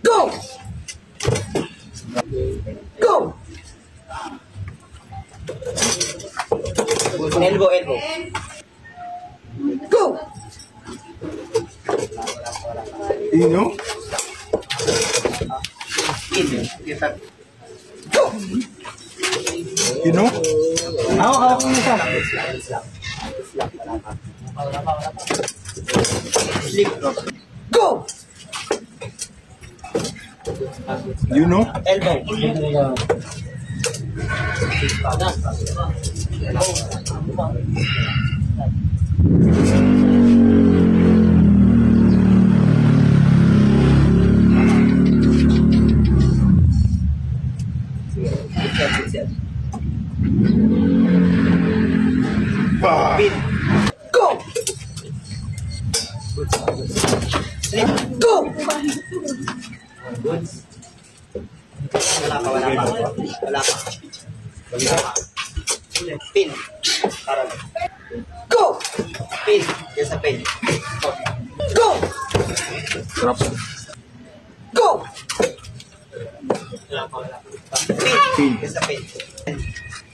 Go! Go! Elbow, elbow. Go! You know? Go! You know? Ako isa. Slip. Go! You know? Elbow. Pin. Go! Slip. Go! Wala pa. Pin. Go! Pin. Yes, a pin. Go! Drop. Go! Pin. Yes, a pin.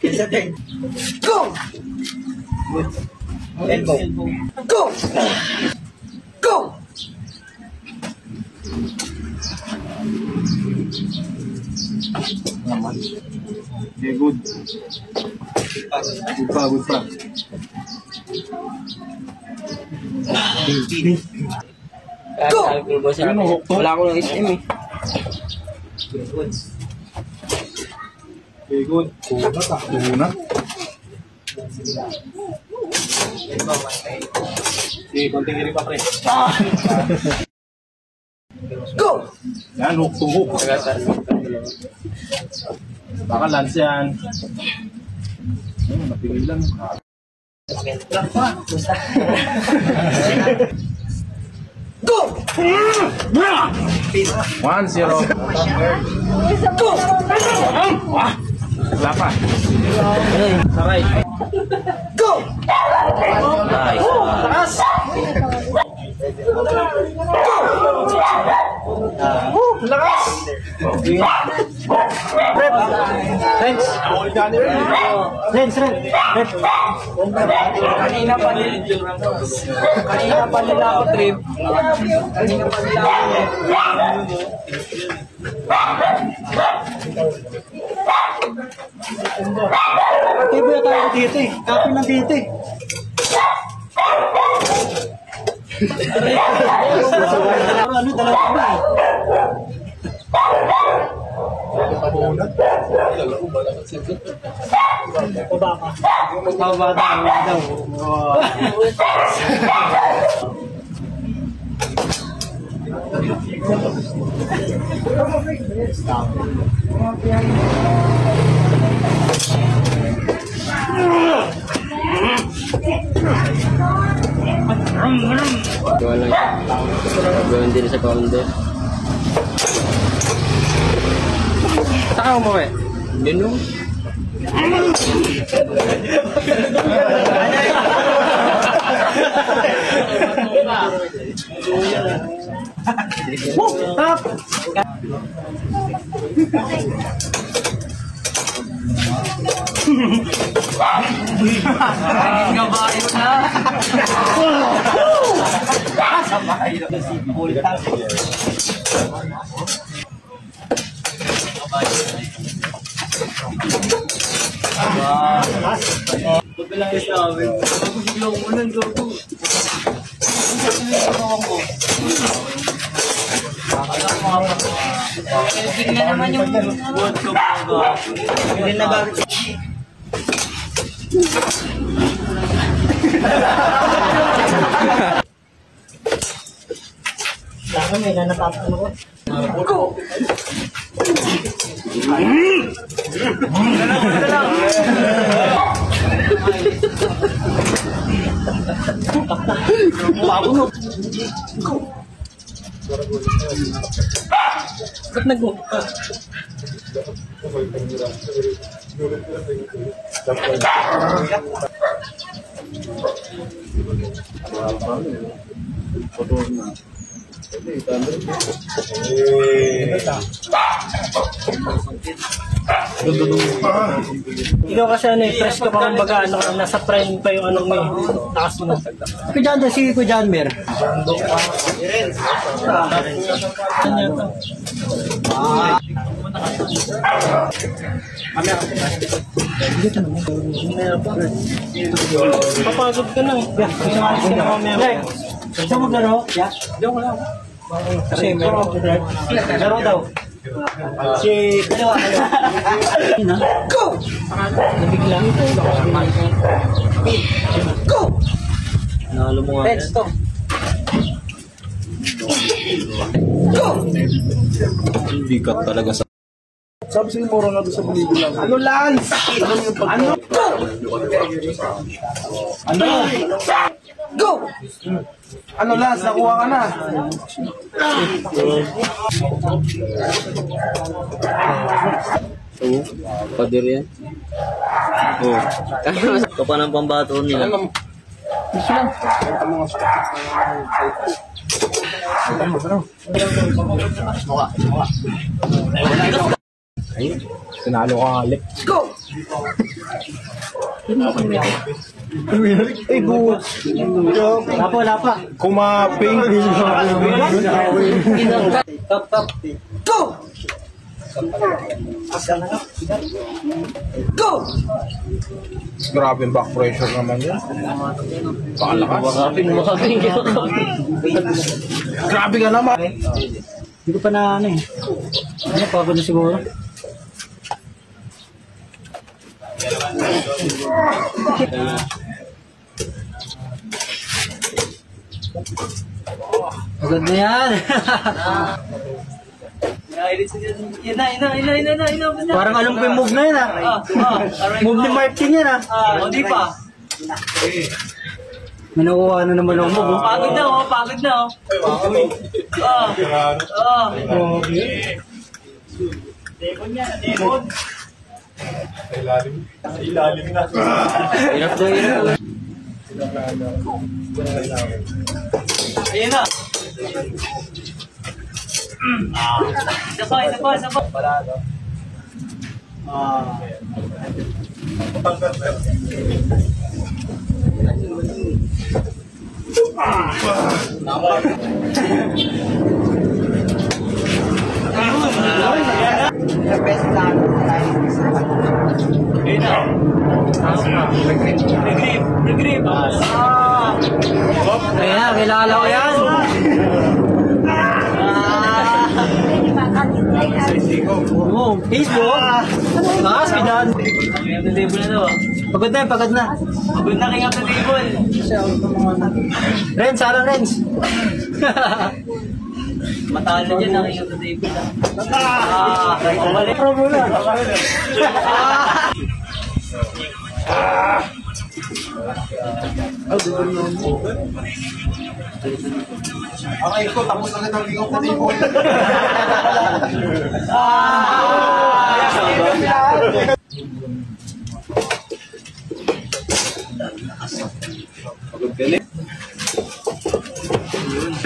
Yes, a pin. Go! Elbow. Go! Go! Okay, good. Good pa. Go! Wala ko ng SM eh. Okay, good. Una. Okay, konting iri pa, pre. Go! Yan, hook to hook. Baka lance yan. Napigil lang. Go! 1-0. Go! Wala pa. Saray. Go! Nice. Lakas! Rep! Thanks! Thanks, Rep! Kanina pa nila ako trip. Kanina pa nila ako. Tibo na tayo dito eh. Kapin lang dito eh. Ano, dalawa ba eh? Pababa daw. Gawin din sa calendar. Taka mo eh. Hindi no. Tignan naman yung World Cup. Hindi na bakit. Saka may nanapapano ko. Go! Ba't nag-go? Ikaw kasi ano eh, fresh ka pa kung baga, ano, nasa prime pa yung ano mo eh, takas mo. Kuya John, si Kuya John Mer. Ano yun to? Papagod ka na eh. Gusto nga kasi na mamaya. Gusto mo maglaro? Diyan ko lang. Kasi meron. Laro daw. Si dalawa kayo. Go! Nabigla. Go! Nalo mo nga. Let's go. Go! Bigat talaga sa... Sabi sa'yo, mura nga doon sa balibo lang. Ano, Lance? Ano? Go! Ano? Go! Ano, Lance? Nakuha ka na. Pader yan. Oo. Ito pa ng pambato nila. Tinalo ka nga, Lek. Go! Ay, buwas. Wala pa. Kumaping. Go! Go! Grabe yung back pressure naman yun. Pakalakas. Makaping. Grabe ka naman. Hindi ko pa na ano eh. Ano, pagod na siguro. Pagod na yan. Parang alam ko yung move na yun ah. Move ni Martin yan ah. Hindi pa. May nakuha na naman ang move. Pagod na oh, pagod na oh. Debon niya, debon. Hirap na hirap. Ayan na. Isa pa. The best lang tayo. Ayan na. Regrip. Ayan na, kilala ko yan. Oo, Facebook. Taas, pinan. King of the table na daw ah. Pagod na. Pagod na king of the table. Renz, sarang Renz. Matalo dyan ang king of the table ah. Balik. Okay, ko, tapos na kitang king of the table.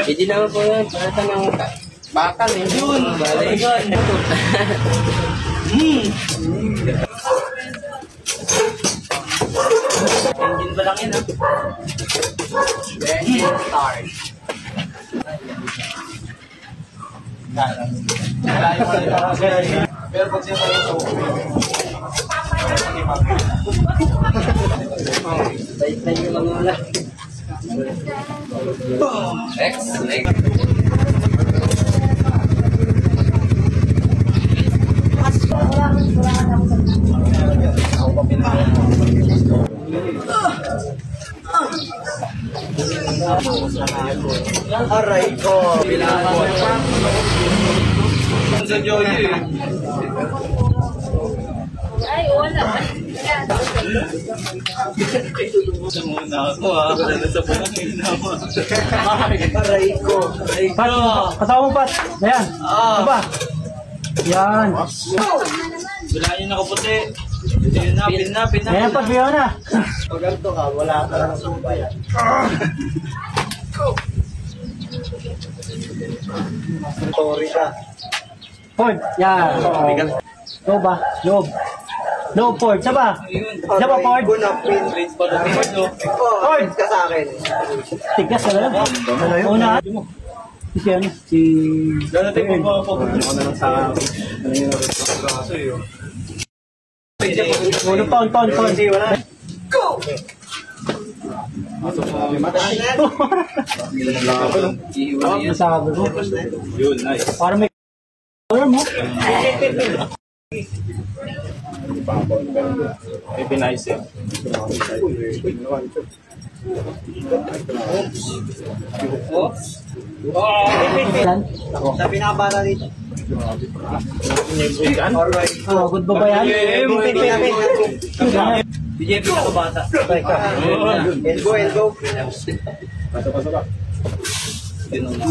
Hindi naman po yan. Parata ng bakal eh. Yun. Balik. Engine ba lang yun ah? Start. Pero pag siya kayo, Tayo lang wala. Next. Aray ko. Sa Joey eh. Ay, wala. Muna ako ah. Sa buong inawa. Aray ko. Pat, kasama mo, Pat. Ayan. Diba? Yan. Wala yun nakaputi. Pin na. Ayan, Pat, biyaw na. Pag ganito ka, wala ka lang sa bayan. Sorry ka. Ford, yan. Loob ba? Loob. Loob, Ford. Saba? Saba, Ford? Ko na pin. Ford ka sa akin. Tigas ka na lang. Una. Si ano? Si... Ulo, ton. Go! Masabi ko. Yun, nice. Para may... Alam mo? May pinayos yan. Yan. Sa pinakabata dito. Oh, good ba ba yan? DJ pinakabata. Elbow.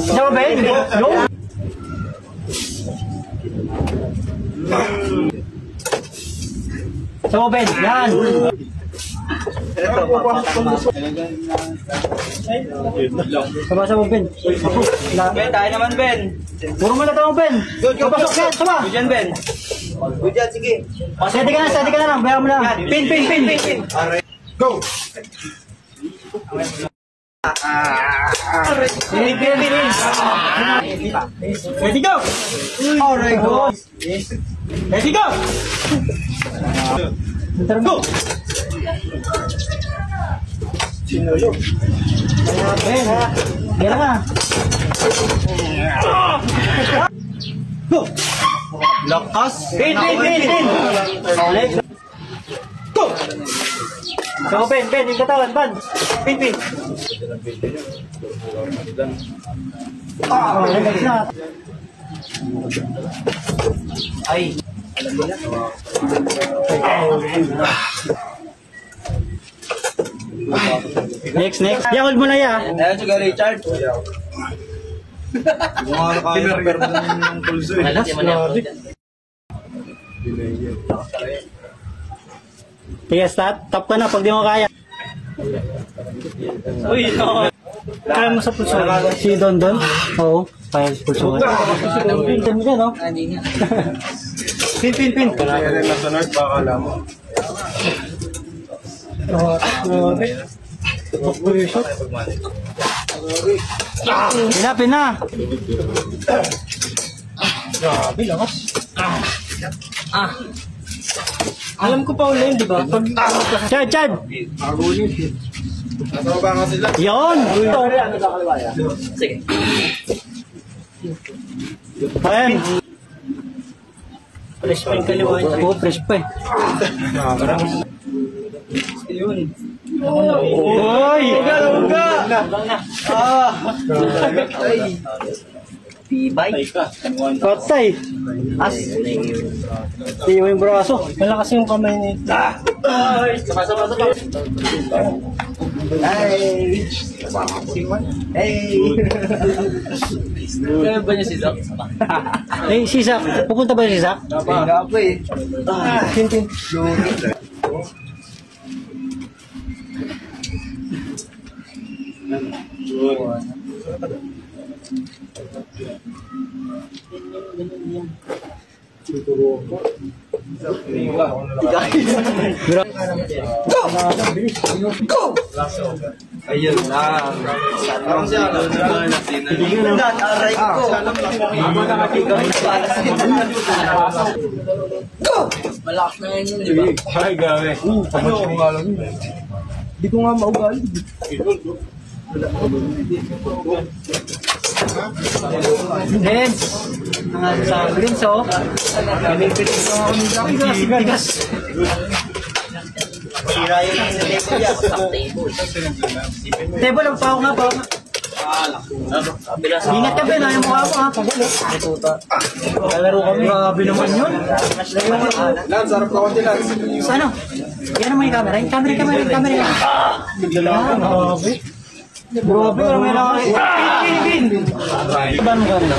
Saba ba yun? No? Saba ba yun? Yan. Saba Ben. Ben, tayo naman, Ben. Puro mo na tawang Ben. Papasok yan, saba. Diyan, Ben. Good yan, sige. Steady ka na lang. Bayan mo na. Pin. Go! Ready go. Alright, go! Ready go. Go. Ben, kira ka. Go. Lakas! Pin. Go. So, Ben, yung katawan, Ban. Pin. Relax na. Ay. Next. Hold mo na ya. Ayan, sige, Richard. Mga kaya pero ng pulso eh. Sige, start. Top ka na pag di mo kaya. Uy, no. Kaya mo sa pulso. Si Don? Oo. Kaya sa pulso. Pin mo dyan, no? Pin. Kaya rin nasa north, baka alam mo. Pin na. Grabe, lakas. Alam ko pa ulit, di ba? Chad! Nasa ba nga sila? Yun! Sige. Ayan. Fresh pa yung kaliwa. Oo, fresh pa eh. Yun. Uy! Tibay. Patay! As. Tiyo yung braso. Malakas yung kamay ni... Ay! Sama. Hey! Kaya ba niya si Doc? Eh, si Zach. Pupunta ba si Zach? Pinga pa eh. Tin. Ayun na. Parang siya. Aray ko. Go! Malakas na yun, di ba? Ay, gawe. Hindi ko nga maugali. Vince! Sa Vince, oh. Tigas. Sira yun ang table yan. Table, ang pao nga. Ingat ka, Ben. Ayaw mo ako, ha? Kalaro kami. Grabe naman yun. Lance, harap ka konti, Lance. Sa ano? Yan naman yung camera. Yung camera. Grabe. Grabe, may lang. Pin. Iban mo camera.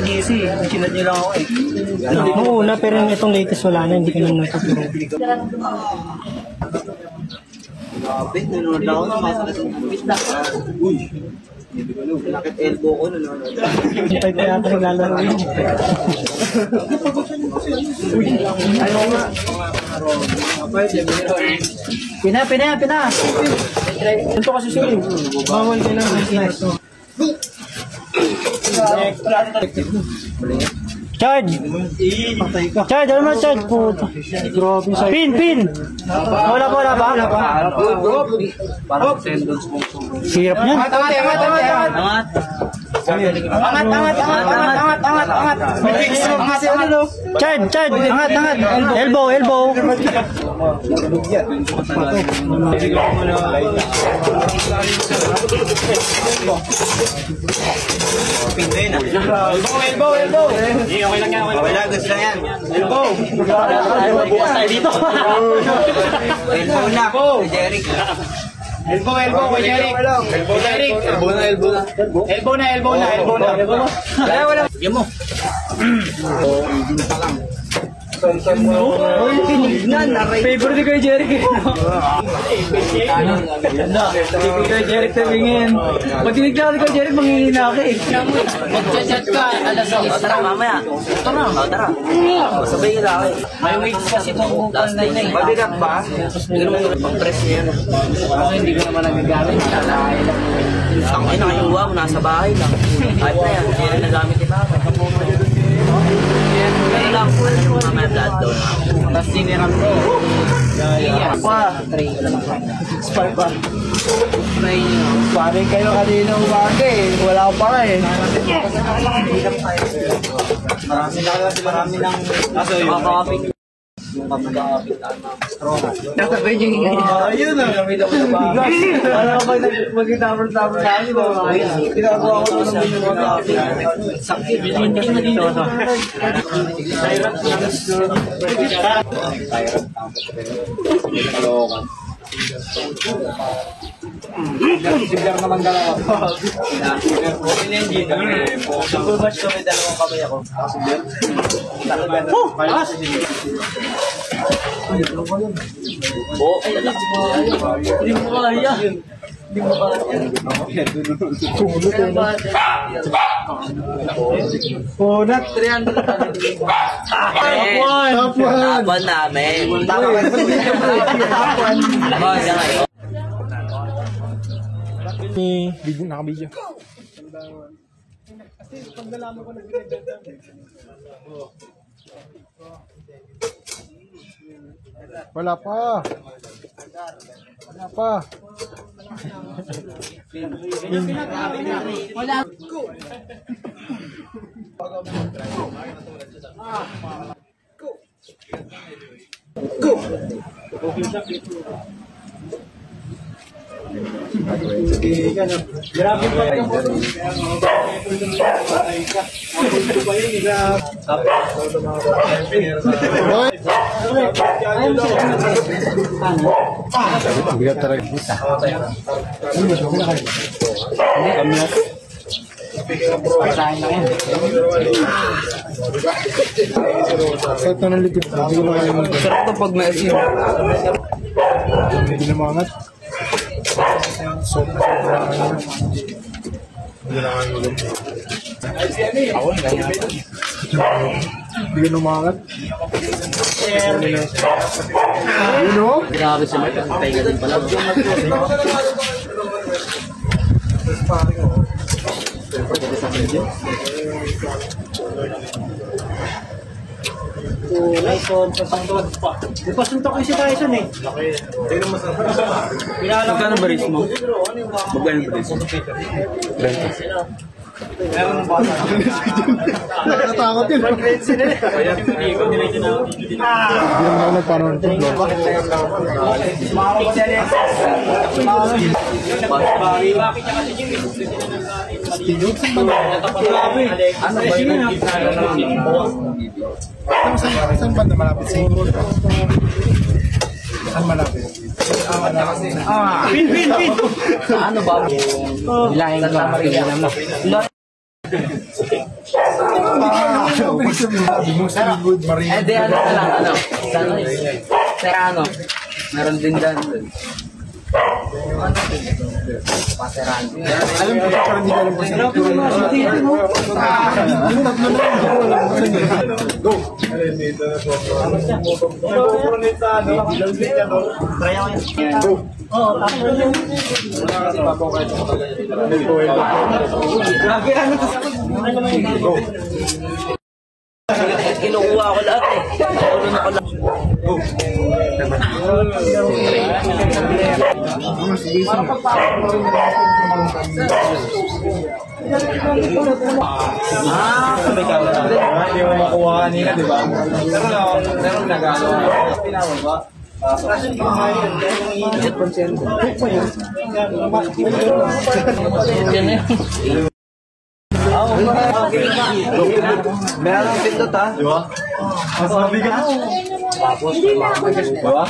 Easy. Sinad niyo lang ako eh. Oo, una, pero itong latest wala na. Hindi ka nang natuturo. Grabe, nanonood ako ng mga salat ng pita. Lakit elbow ko nun. Tayo pa yata naglalaro yun. Pina. Ito kasi sila. Bawal ka lang. Charge! Charge! Ano na charge? Puta. Grabe sa'yo. Pin! Wala ba? Hirap niyan. Angat. Elbow. Elbow. Okay lang, gusto lang yan. Elbow na, Jeric. Elbow, kay Jeric. Elbow na. Wala. Bigyan mo. Favorite ni Kuya Jeric. Ganda. Hindi Kuya Jeric tabingin. Pag tinignan ko Kuya Jeric, mangingin na ako eh. Mag-chat ka. Alas ako. Tara, mamaya. Tara. Sabay ka lang. May weights kasi itong last night na. Mabigat ba? Hindi naman pang-press niya. Kasi hindi ko naman nagagamit. Ang kinakayuwa mo, nasa bahay lang. Kahit na yan, hindi na nagamit ni Papa. Kaya lang, mamaya blood daw na. Tapos diniram ko. Spy pa. Try nyo. Parang kayo kanina umaga eh. Wala ko pa nga eh. Marami lang. Makakapit. Nakabay yung ingay. Ayun na. Wala ka pa mag-tapon-tapon sa akin. Ginagawa ko naman yung mga Sakit. Hindi mo dito. Siglar naman dalawa. Double match kami, dalawang kamay ako. Ay, alam mo. Hindi mo kaya. Punat. 300. Tapuan namin. Naka-video. Wala pa. Grabe pa ito. Bigat talaga. Sarap na ng likod. Sarap to pag may asin. Hindi na maangat. Hindi na maangat. Yun o? Grabe si Mark. Ang tayo din pala. Pasuntok ko si Tyson eh. Magkano ba race mo? Magkano ba race mo? Nakatakot yun. Hindi naman nagparoon ito. Saan ba na malapit sa inyo? Saan malapit? Pin! Ano ba? Bilangin ko. Good Maria. Eh, di ano na lang, ano? Serrano. Meron din dyan. Alam mo, parang hindi ka lang po sila. Go! Alin dito na po. Go! Oo, ako yun. Wala kasi papaw kahit ako talaga. Grabe, ano to? Go! Kinukuha ko lahat eh. Ulo na ko lang. Go! Sabay ka wala. Hindi mo makuha kanina, di ba? Pero nagagawa. Pinawal ba? Meron ng pindot ha. Di ba? Mas mabigat. Tapos, Di ba?